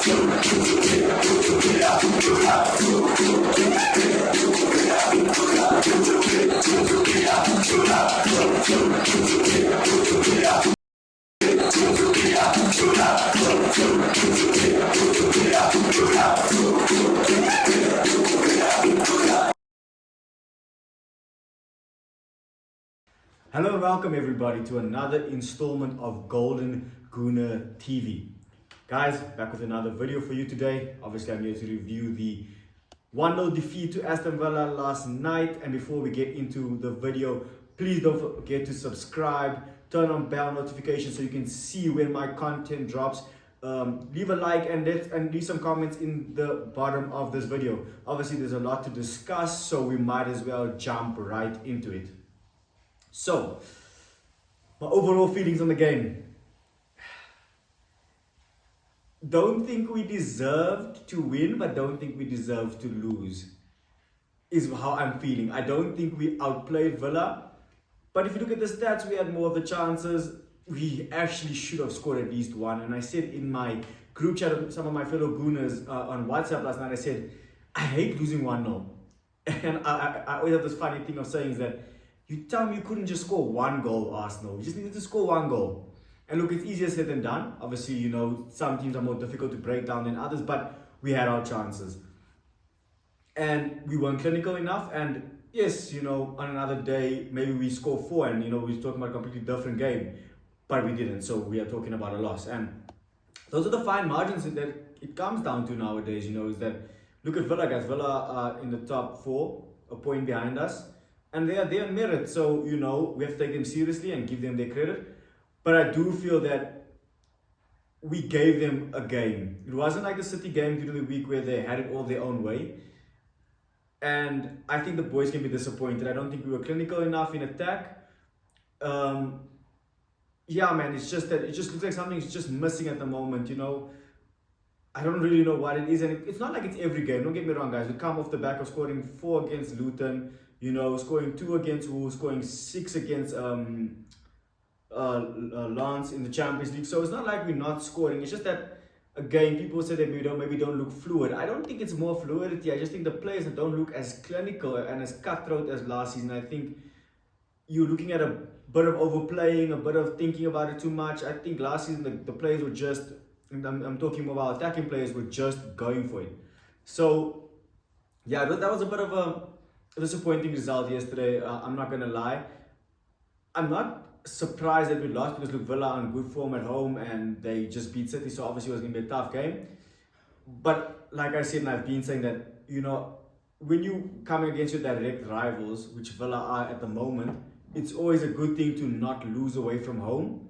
Hello and welcome everybody to another installment of Golden Gooner TV. Guys, back with another video for you today. Obviously I'm here to review the 1-0 defeat to Aston Villa last night, and before we get into the video, please don't forget to subscribe, turn on bell notifications so you can see when my content drops. Leave a like and leave some comments in the bottom of this video. Obviously there's a lot to discuss, so we might as well jump right into it. So, my overall feelings on the game. Don't think we deserved to win, but don't think we deserved to lose, is how I'm feeling. I don't think we outplayed Villa, but if you look at the stats, we had more of the chances. We actually should have scored at least one. And I said in my group chat with some of my fellow Gooners on WhatsApp last night, I said, I hate losing 1-0. And I always have this funny thing of saying is that, you tell me you couldn't just score one goal, Arsenal. You just needed to score one goal. And look, it's easier said than done. Obviously, you know, some teams are more difficult to break down than others, but we had our chances. And we weren't clinical enough. And yes, you know, on another day, maybe we score 4 and, you know, we're talking about a completely different game. But we didn't, so we are talking about a loss. And those are the fine margins that it comes down to nowadays, you know, is that, look at Villa, guys. Villa are in the top 4, a point behind us. And they are there on merit, so, you know, we have to take them seriously and give them their credit. But I do feel that we gave them a game. It wasn't like the City game during the week where they had it all their own way. And I think the boys can be disappointed. I don't think we were clinical enough in attack. Yeah, man, it's just that it just looks like something's just missing at the moment, you know. I don't really know what it is. And it's not like it's every game, don't get me wrong, guys. We come off the back of scoring 4 against Luton, you know, scoring 2 against Wolves, scoring 6 against Lens in the Champions League. So it's not like we're not scoring. It's just that, again, people say that we maybe don't look fluid. I don't think it's more fluidity. I just think the players that don't look as clinical and as cutthroat as last season. I think you're looking at a bit of overplaying, a bit of thinking about it too much. I think last season the players were just, I'm talking about attacking players, were just going for it. So, yeah, that was a bit of a disappointing result yesterday. I'm not gonna lie. I'm not surprised that we lost because look, Villa are in good form at home and they just beat City, so obviously it was gonna be a tough game. But like I said, and I've been saying that, you know, when you come against your direct rivals, which Villa are at the moment, it's always a good thing to not lose away from home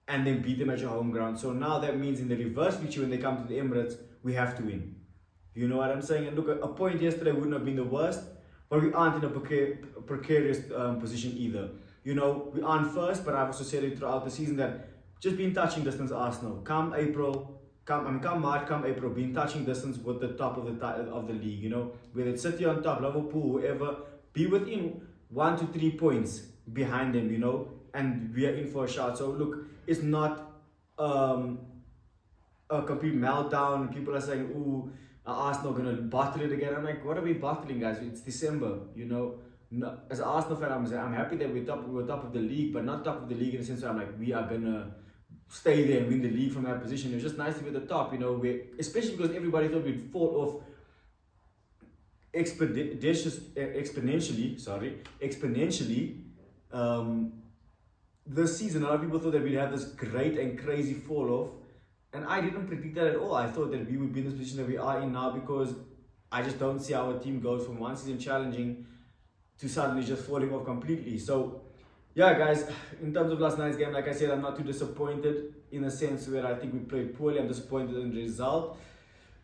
and then beat them at your home ground. So now that means in the reverse feature, when they come to the Emirates, we have to win. You know what I'm saying? And look, a point yesterday wouldn't have been the worst, but we aren't in a precarious position either. You know, we aren't first, but I've also said it throughout the season that just be in touching distance Arsenal. Come March, come April, be in touching distance with the top of the league, you know. Whether it's City on top, Liverpool, whoever, be within 1 to 3 points behind them, you know, and we are in for a shot. So look, it's not a complete meltdown. People are saying, ooh, are Arsenal going to bottle it again? I'm like, what are we bottling, guys? It's December, you know. No, as an Arsenal fan, I'm happy that we were top of the league, but not top of the league in the sense that I'm like, we are going to stay there and win the league from that position. It was just nice to be at the top, you know, especially because everybody thought we'd fall off exponentially this season. A lot of people thought that we'd have this great and crazy fall off, and I didn't predict that at all. I thought that we would be in this position that we are in now because I just don't see how our team goes from one season challenging to suddenly just falling off completely. So yeah, guys, in terms of last night's game, like I said, I'm not too disappointed in a sense where I think we played poorly. I'm disappointed in the result,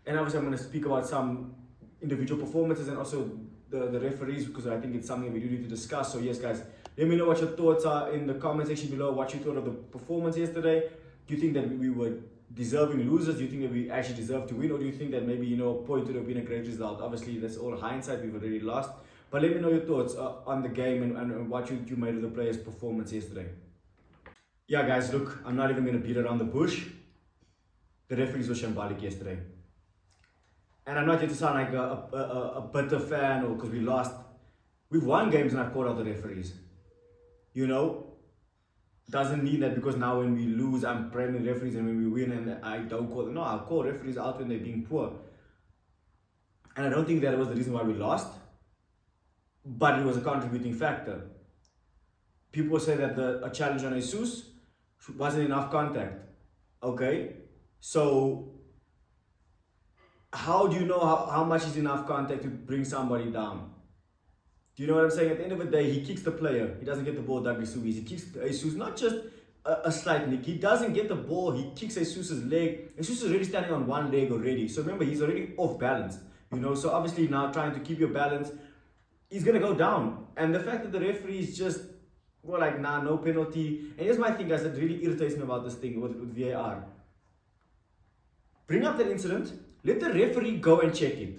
and obviously I'm going to speak about some individual performances and also the referees, because I think it's something we do need to discuss. So yes, guys, let me know what your thoughts are in the comment section below. What you thought of the performance yesterday. Do you think that we were deserving losers? Do you think that we actually deserve to win, or do you think that maybe, you know, a point would have been a great result? Obviously that's all hindsight, we've already lost, but let me know your thoughts on the game and what you made of the players' performance yesterday. Yeah, guys, look, I'm not even going to beat around the bush. the referees were shambolic yesterday. And I'm not here to sound like a bitter fan or because we lost. We've won games and I've called out the referees. You know, doesn't mean that because now when we lose, I'm praising referees, and when we win and I don't call them. No, I'll call referees out when they're being poor. And I don't think that was the reason why we lost, but it was a contributing factor. People say that a challenge on Jesus wasn't enough contact. Okay, so how do you know how much is enough contact to bring somebody down? Do you know what I'm saying? At the end of the day, he kicks the player. He doesn't get the ball dug so easy. He kicks Jesus, not just a slight nick. He doesn't get the ball. He kicks Jesus' leg. Jesus is already standing on one leg already. So remember, he's already off balance. You know, so obviously now trying to keep your balance, he's going to go down. And the fact that the referees just were like, nah, no penalty. And here's my thing, guys, that really irritates me about this thing with VAR. Bring up that incident. Let the referee go and check it.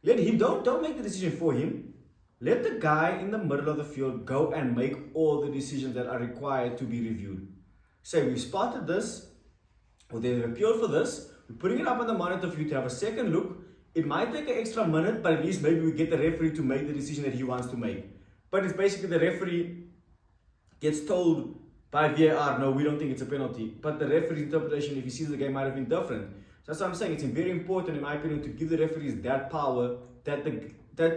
Let him, don't make the decision for him. Let the guy in the middle of the field go and make all the decisions that are required to be reviewed. Say, we've spotted this, or they've appealed for this, we're putting it up on the monitor for you to have a second look. It might take an extra minute, but at least maybe we get the referee to make the decision that he wants to make. But it's basically the referee gets told by VAR, no, we don't think it's a penalty. But the referee's interpretation, if he sees the game, might have been different. So that's what I'm saying. It's very important, in my opinion, to give the referees that power that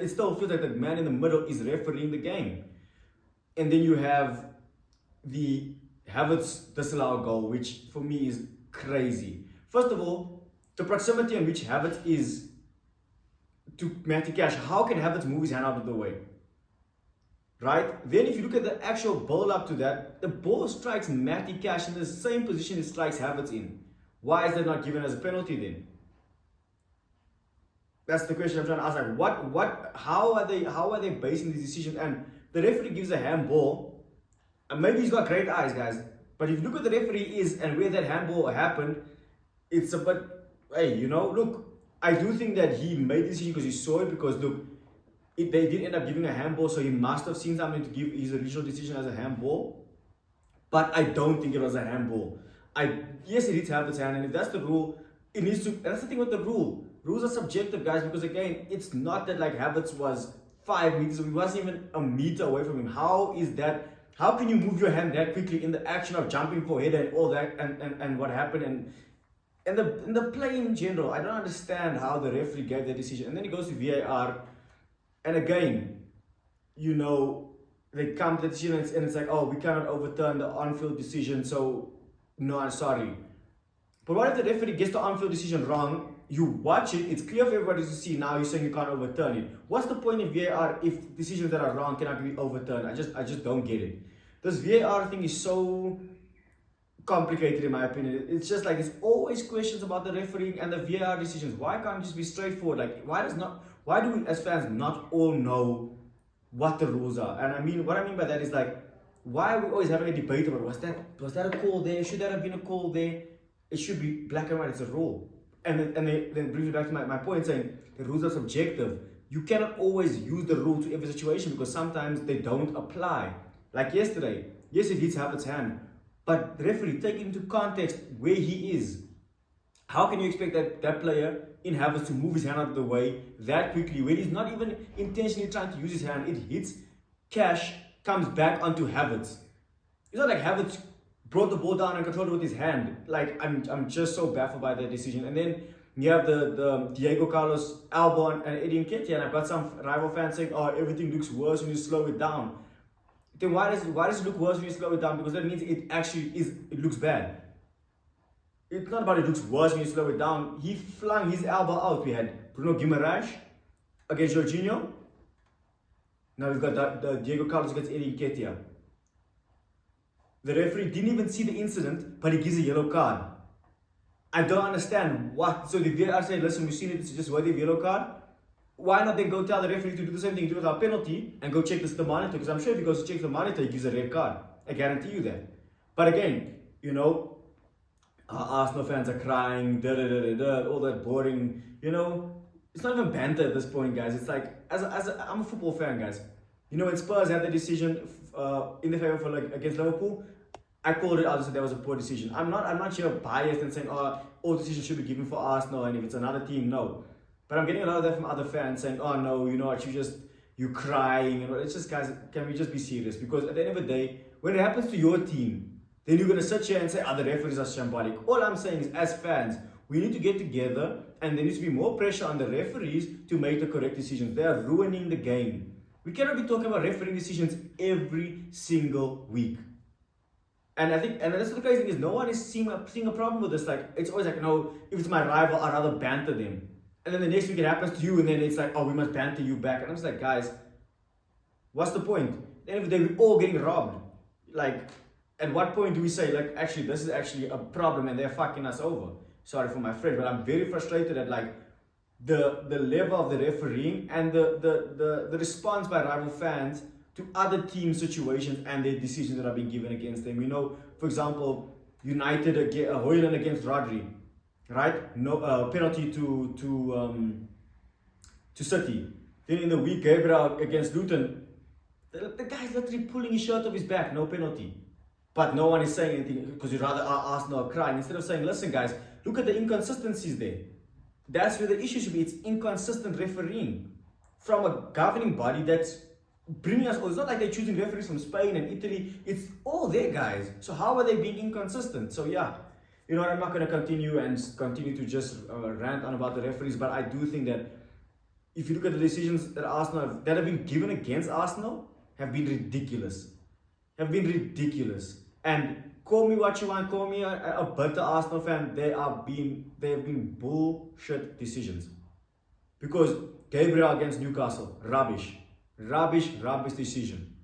it still feels like the man in the middle is refereeing the game. And then you have the Havertz disallowed goal, which for me is crazy. First of all, the proximity in which Havertz is to Matty Cash, how can Havertz move his hand out of the way? Right? Then if you look at the actual build up to that, the ball strikes Matty Cash in the same position it strikes Havertz in. Why is that not given as a penalty then? That's the question I'm trying to ask. Like, how are they basing this decision? And the referee gives a handball, and maybe he's got great eyes, guys. But if you look at the referee is and where that handball happened, it's a bit, hey, you know, look, I do think that he made this decision because he saw it, because look, they did end up giving a handball, so he must have seen something to give his original decision as a handball. But I don't think it was a handball. Yes, it did have its hand, and if that's the rule, it needs to. And that's the thing with the rule. Rules are subjective, guys, because again, it's not that like Havertz was 5 meters, he wasn't even a meter away from him. How is that? How can you move your hand that quickly in the action of jumping for header and all that, and what happened and the play in general? I don't understand how the referee gave that decision. And then he goes to VAR, and again, you know, they come to the decision and it's like, oh, we cannot overturn the on-field decision, so no, I'm sorry. But what if the referee gets the on-field decision wrong? You watch it, it's clear for everybody to see. Now you're saying you can't overturn it. What's the point in VAR if decisions that are wrong cannot be overturned? I just don't get it. This VAR thing is so complicated in my opinion. It's just like, it's always questions about the refereeing and the VAR decisions. Why can't it just be straightforward? Like, why do we as fans not all know what the rules are? And I mean, what I mean by that is like, why are we always having a debate about was that a call there? Should that have been a call there? It should be black and white, it's a rule. And then brings me back to my point saying the rules are subjective. You cannot always use the rule to every situation because sometimes they don't apply. Like yesterday, yes, it hits Havertz's hand, but the referee, take into context where he is. How can you expect that player in Havertz to move his hand out of the way that quickly when he's not even intentionally trying to use his hand? It hits Cash, comes back onto Havertz. It's not like Havertz brought the ball down and controlled it with his hand. Like, I'm just so baffled by that decision. And then you have the Diego Carlos elbow and Eddie Nketiah, and I've got some rival fans saying, oh, everything looks worse when you slow it down. Then why does it look worse when you slow it down? Because that means it looks bad. It's not about it looks worse when you slow it down. He flung his elbow out. We had Bruno Guimaraes against Jorginho. Now we've got the Diego Carlos against Eddie Nketiah. The referee didn't even see the incident, but he gives a yellow card. I don't understand what. So the VAR said, listen, we've seen it, it's just worthy of yellow card. Why not then go tell the referee to do the same thing, do without penalty, and go check the monitor? Because I'm sure if he goes to check the monitor, he gives a red card. I guarantee you that. But again, you know, Arsenal fans are crying, all that boring, you know. It's not even banter at this point, guys. It's like, I'm a football fan, guys. You know, when Spurs had the decision in the favor for against Liverpool, I called it out and said that was a poor decision. I'm not here biased and saying, oh, all decisions should be given for Arsenal, and if it's another team, no. But I'm getting a lot of that from other fans saying, oh no, you know what, you crying, and it's just, guys, can we just be serious? Because at the end of the day, when it happens to your team, then you're gonna sit here and say, oh, the referees are shambolic. All I'm saying is, as fans, we need to get together, and there needs to be more pressure on the referees to make the correct decisions. They are ruining the game. We cannot be talking about refereeing decisions every single week. And I think, and that's what the crazy thing is, no one is seeing a problem with this. Like, it's always like, no, if it's my rival, I'd rather banter them. And then the next week it happens to you, and then it's like, oh, we must banter you back. And I'm just like, guys, what's the point? At the end of the day, we're all getting robbed. Like, at what point do we say, like, actually, this is actually a problem and they're fucking us over? Sorry for my friend, but I'm very frustrated at, like, the level of the refereeing and the response by rival fans to other team situations and their decisions that are being given against them. You know, for example, United Hoyland against Rodri, right? No penalty to City. Then in the week, Gabriel against Luton, the guy's literally pulling his shirt off his back, no penalty. But no one is saying anything because you'd rather Arsenal are crying. Instead of saying, listen guys, look at the inconsistencies there. That's where the issue should be. It's inconsistent refereeing from a governing body that's bringing us. It's not like they're choosing referees from Spain and Italy. It's all their guys. So how are they being inconsistent? So yeah, you know what, I'm not going to continue to just rant on about the referees, but I do think that if you look at the decisions that that have been given against Arsenal have been ridiculous. And call me what you want, call me a bitter Arsenal fan, they have been bullshit decisions. Because Gabriel against Newcastle, rubbish decision.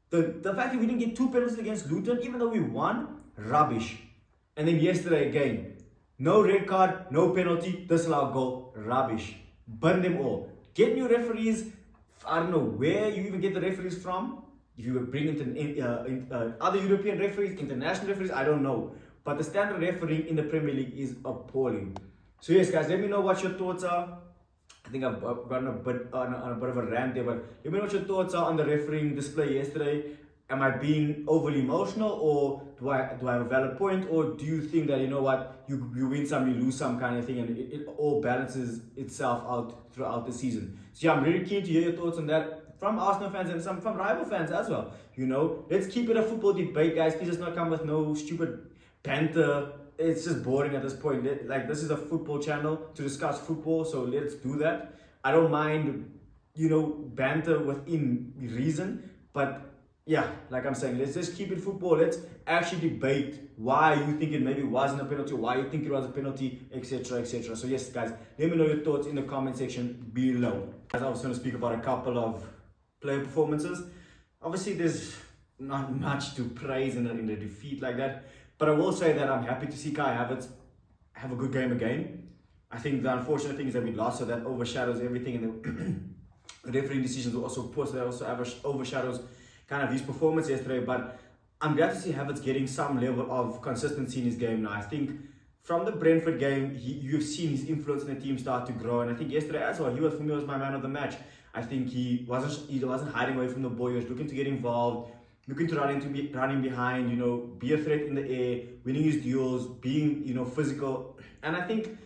The fact that we didn't get 2 penalties against Luton, even though we won, rubbish. And then yesterday again, no red card, no penalty, disallowed goal, rubbish. Burn them all. Get new referees. I don't know where you even get the referees from. If you would bring other European referees, international referees, I don't know. But the standard refereeing in the Premier League is appalling. So yes, guys, let me know what your thoughts are. I think I've gotten a bit on a bit of a rant there, but let me know what your thoughts are on the refereeing display yesterday. Am I being overly emotional, or do I have a valid point, or do you think that, you know what, you win some, you lose some kind of thing, and it all balances itself out throughout the season? So yeah, I'm really keen to hear your thoughts on that from Arsenal fans and some from rival fans as well. You know, let's keep it a football debate, guys. Please just not come with no stupid banter. It's just boring at this point. Like, this is a football channel to discuss football, so let's do that. I don't mind, you know, banter within reason, but yeah, like I'm saying, let's just keep it football. Let's actually debate why you think it maybe wasn't a penalty, why you think it was a penalty, etc., etc. So yes, guys, let me know your thoughts in the comment section below. As I was going to speak about a couple of player performances. Obviously, there's not much to praise in a defeat like that, but I will say that I'm happy to see Kai Havertz have a good game again. I think the unfortunate thing is that we lost, so that overshadows everything, and the refereeing decisions were also poor, so that also overshadows kind of his performance yesterday. But I'm glad to see Havertz getting some level of consistency in his game now. I think from the Brentford game, you've seen his influence in the team start to grow, and I think yesterday as well, for me, was my man of the match. I think he wasn't hiding away from the ball. He was looking to get involved, looking to running behind, you know, be a threat in the air, winning his duels, being, you know, physical. And I think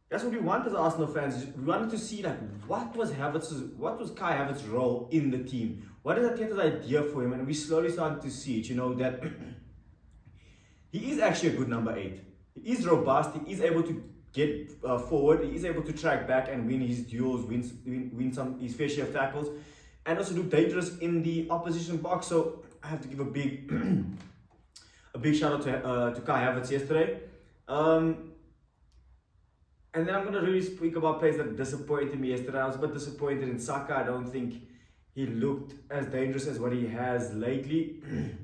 that's what we want as Arsenal fans. We wanted to see, like, what was Kai Havertz's role in the team? What is Arteta's idea for him? And we slowly started to see it, you know, that he is actually a good number 8. He is robust. He is able to get forward. He is able to track back and win his duels, win his fair share of tackles, and also look dangerous in the opposition box. So I have to give a big shout out to Kai Havertz yesterday. And then I'm going to really speak about players that disappointed me yesterday. I was a bit disappointed in Saka. I don't think he looked as dangerous as what he has lately. And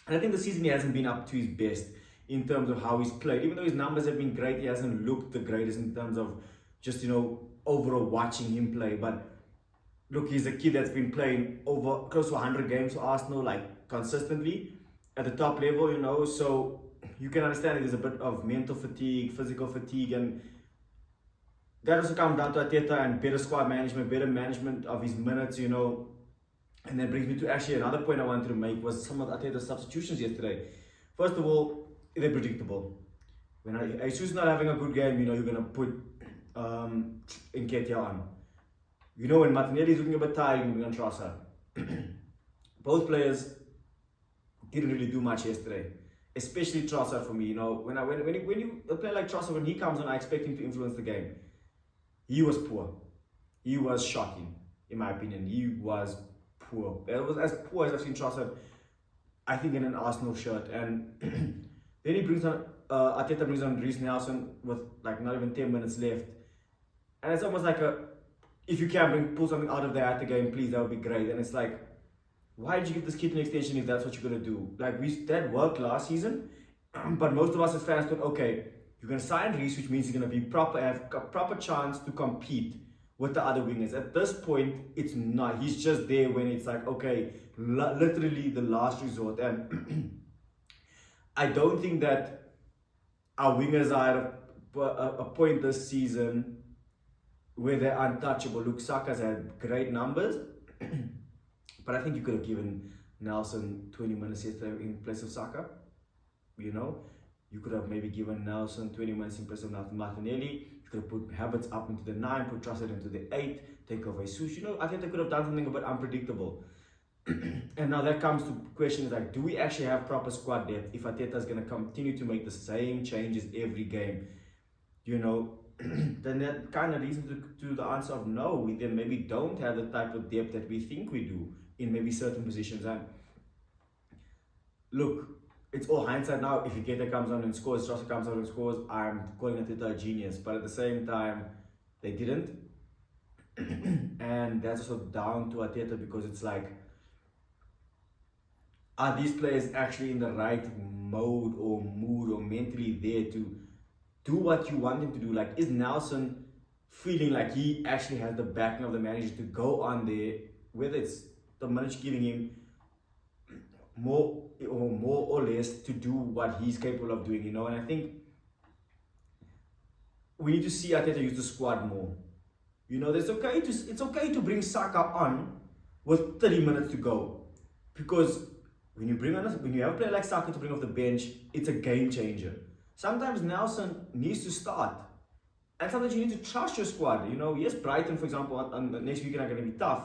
I think the season he hasn't been up to his best in terms of how he's played. Even though his numbers have been great, he hasn't looked the greatest in terms of just, you know, overall watching him play. But look, he's a kid that's been playing over close to 100 games for Arsenal, like, consistently at the top level, you know. So you can understand that there's a bit of mental fatigue, physical fatigue, and that also comes down to Arteta and better squad management, better management of his minutes, you know. And that brings me to actually another point I wanted to make, was some of Arteta's substitutions yesterday. First of all, they're predictable. When Jesus not having a good game, you know you're gonna put Nketiah on. You know when Martinelli is looking a bit tired, you're gonna trust her. Both players didn't really do much yesterday, especially Trossard for me. You know, when you a player like Trossard, when he comes on, I expect him to influence the game. He was poor. He was shocking, in my opinion. He was poor. It was as poor as I've seen Trossard, I think, in an Arsenal shirt. And then he brings on Arteta brings on Reece Nelson with like not even 10 minutes left, and it's almost like if you can pull something out of the hat game, please, that would be great. And it's like, why did you give this kid an extension if that's what you're gonna do? Like that worked last season, but most of us as fans thought, okay, you're gonna sign Reece, which means he's gonna be have a proper chance to compete with the other wingers. At this point, it's not. He's just there when it's like, okay, literally the last resort. And I don't think that our wingers are at a point this season where they're untouchable. Look, Saka's had great numbers, but I think you could have given Nelson 20 minutes yesterday in place of Saka. You know, you could have maybe given Nelson 20 minutes in place of Martinelli. You could have put Havertz up into the 9, put Trossard into the 8, take away Jesus. You know, I think they could have done something a bit unpredictable. And now that comes to questions like, do we actually have proper squad depth if Arteta is going to continue to make the same changes every game? You know, then that kind of leads to the answer of no. We then maybe don't have the type of depth that we think we do in maybe certain positions. And look, it's all hindsight now. If Nketiah comes on and scores, Trossard comes on and scores, I'm calling Arteta a genius. But at the same time, they didn't. And that's also down to Arteta, because it's like, are these players actually in the right mode or mood or mentally there to do what you want him to do? Like, is Nelson feeling like he actually has the backing of the manager to go on there, whether it's the manager giving him more or less to do what he's capable of doing, you know? And I think we need to see Arteta use the squad more. You know, it's okay to bring Saka on with 30 minutes to go, because when you have a player like Saka to bring off the bench, it's a game changer. Sometimes Nelson needs to start, and sometimes you need to trust your squad. You know, yes, Brighton, for example, on next weekend are going to be tough,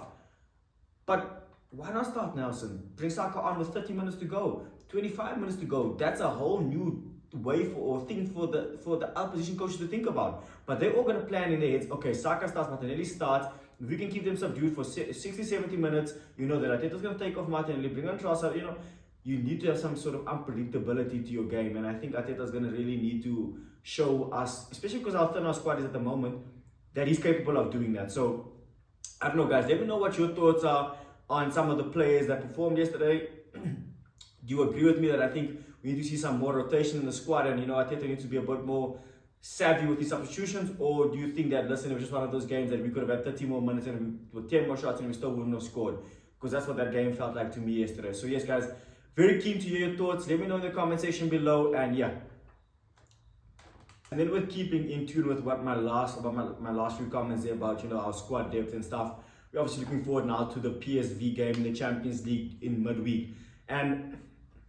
but why not start Nelson? Bring Saka on with 30 minutes to go, 25 minutes to go. That's a whole new way for the opposition coaches to think about. But they're all going to plan in their heads, okay, Saka starts, Martinelli starts. If we can keep them subdued for 60, 70 minutes, you know that Arteta's going to take off Martinelli, bring on Trossard. You know, you need to have some sort of unpredictability to your game. And I think Arteta's going to really need to show us, especially because how thin our squad is at the moment, that he's capable of doing that. So, I don't know, guys. Let me know what your thoughts are on some of the players that performed yesterday. Do you agree with me that I think we need to see some more rotation in the squad, and, you know, Arteta needs to be a bit more savvy with his substitutions? Or do you think that, listen, it was just one of those games that we could have had 30 more minutes and with 10 more shots and we still wouldn't have scored? Because that's what that game felt like to me yesterday. So yes, guys, very keen to hear your thoughts. Let me know in the comment section below. And yeah, and then we're keeping in tune with what my last few comments there about, you know, our squad depth and stuff. We're obviously looking forward now to the PSV game in the Champions League in midweek. And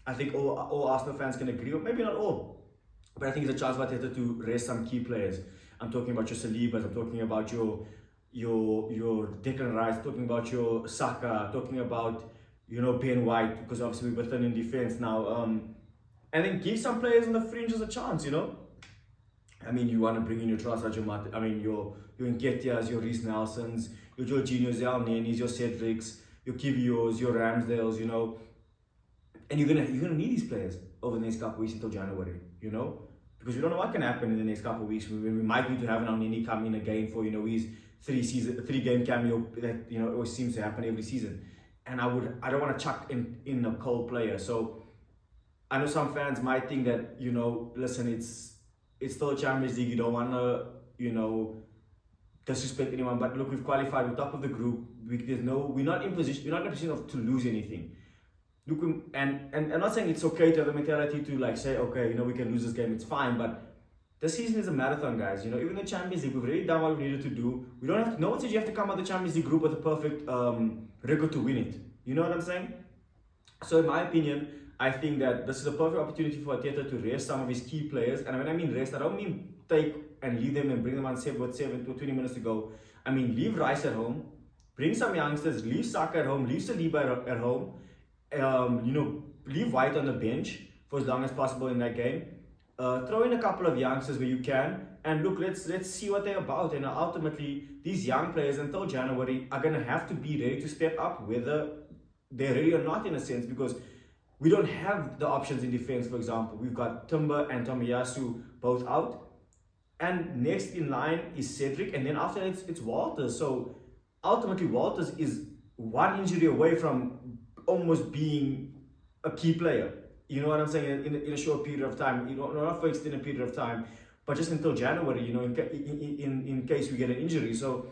I think all Arsenal fans can agree, or maybe not all, but I think it's a chance for Arteta to rest some key players. I'm talking about your Salibas, I'm talking about your Declan Rice, talking about your Saka, talking about, you know, Ben White, because obviously we're thin in defense now. And then give some players on the fringes a chance, you know. I mean, you want to bring in your Trossard, your Nketiahs, your Reece Nelsons, your Jorginhos, your Elnenis, your Cedrics, your Kiviors, your Ramsdales, you know. And you're gonna need these players over the next couple of weeks until January, you know, because we don't know what can happen in the next couple of weeks. We might need to have an Elneny come in again for, you know, his 3-game cameo that, you know, always seems to happen every season. And I don't want to chuck in a cold player. So I know some fans might think that, you know, listen, it's still a Champions League. You don't want to, you know, disrespect anyone. But look, we've qualified. We're top of the group. We're not in a position to lose anything. Look, and I'm not saying it's okay to have the mentality to like say, okay, you know, we can lose this game, it's fine, but this season is a marathon, guys. You know, even the Champions League, we've already done what we needed to do. We don't have to, no one says you have to come out of the Champions League group with a perfect record to win it. You know what I'm saying? So in my opinion, I think that this is a perfect opportunity for Arteta to rest some of his key players. And when I mean rest, I don't mean take and leave them and bring them on 7 to 20 minutes to go. I mean leave Rice at home, bring some youngsters, leave Saka at home, leave Saliba at home, leave White on the bench for as long as possible in that game. Throw in a couple of youngsters where you can, and look, let's see what they're about. And ultimately, these young players until January are gonna have to be ready to step up, whether they're ready or not, in a sense, because we don't have the options in defense. For example, we've got Timber and Tomiyasu both out, and next in line is Cedric, and then after that it's Walters. So ultimately, Walters is one injury away from almost being a key player. You know what I'm saying? In a short period of time, not for extended period of time, but just until January. In case we get an injury. So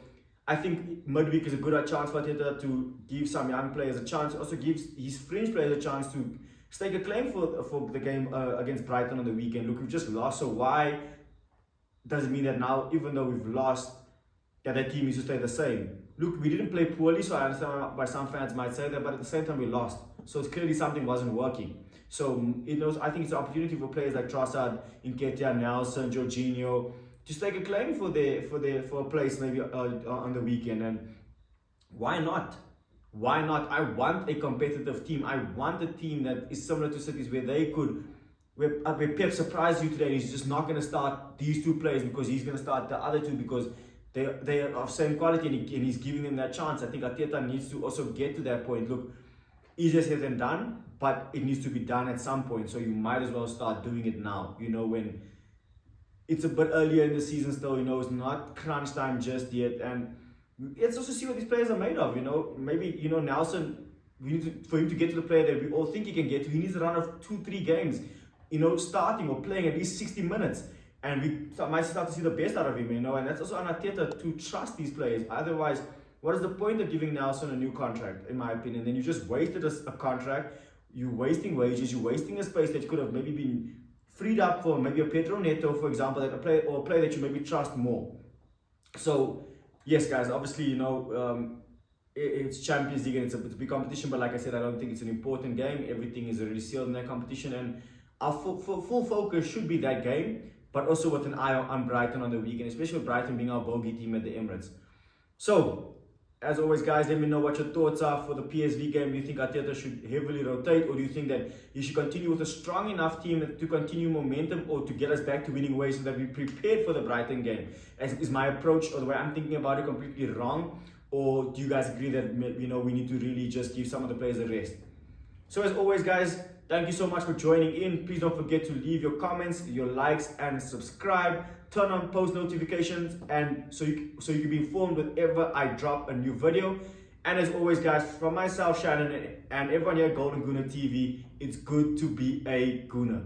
I think midweek is a good chance for Arteta to give some young players a chance. Also gives his fringe players a chance to stake a claim for the game against Brighton on the weekend. Look, we've just lost. So why does it mean that now, even though we've lost, that team needs to stay the same? Look, we didn't play poorly, so I understand why some fans might say that, but at the same time we lost. So it's clearly something wasn't working. So I think it's an opportunity for players like Trossard, Nketiah, Nelson, Jorginho to stake a claim for a place maybe on the weekend. And why not? Why not? I want a competitive team. I want a team that is similar to City's, where Pep surprised you today. He's just not going to start these two players because he's going to start the other two because they are of same quality, and he's giving them that chance. I think Arteta needs to also get to that point. Look, easier said than done, but it needs to be done at some point. So you might as well start doing it now. When it's a bit earlier in the season still, it's not crunch time just yet. And let's also see what these players are made of. Maybe Nelson, for him to get to the player that we all think he can get to, he needs a run of 2-3 games, starting or playing at least 60 minutes. And we might start to see the best out of him, and that's also on Arteta to trust these players. Otherwise, what is the point of giving Nelson a new contract, in my opinion? Then you just wasted a contract, you're wasting wages, you're wasting a space that could have maybe been freed up for maybe a Pedro Neto, for example, a player that you maybe trust more. So, yes, guys, obviously, it's Champions League and it's a big competition, but like I said, I don't think it's an important game. Everything is already sealed in that competition, and our full focus should be that game, but also with an eye on Brighton on the weekend, especially with Brighton being our bogey team at the Emirates. So, as always, guys, let me know what your thoughts are for the PSV game. Do you think Arteta should heavily rotate, or do you think that he should continue with a strong enough team to continue momentum or to get us back to winning ways so that we're prepared for the Brighton game? Is my approach or the way I'm thinking about it completely wrong? Or do you guys agree that we need to really just give some of the players a rest? So as always, guys, thank you so much for joining in. Please don't forget to leave your comments, your likes, and subscribe. Turn on post notifications, and so you can be informed whenever I drop a new video. And as always, guys, from myself, Shannon, and everyone here at Golden Gooner TV, it's good to be a Gooner.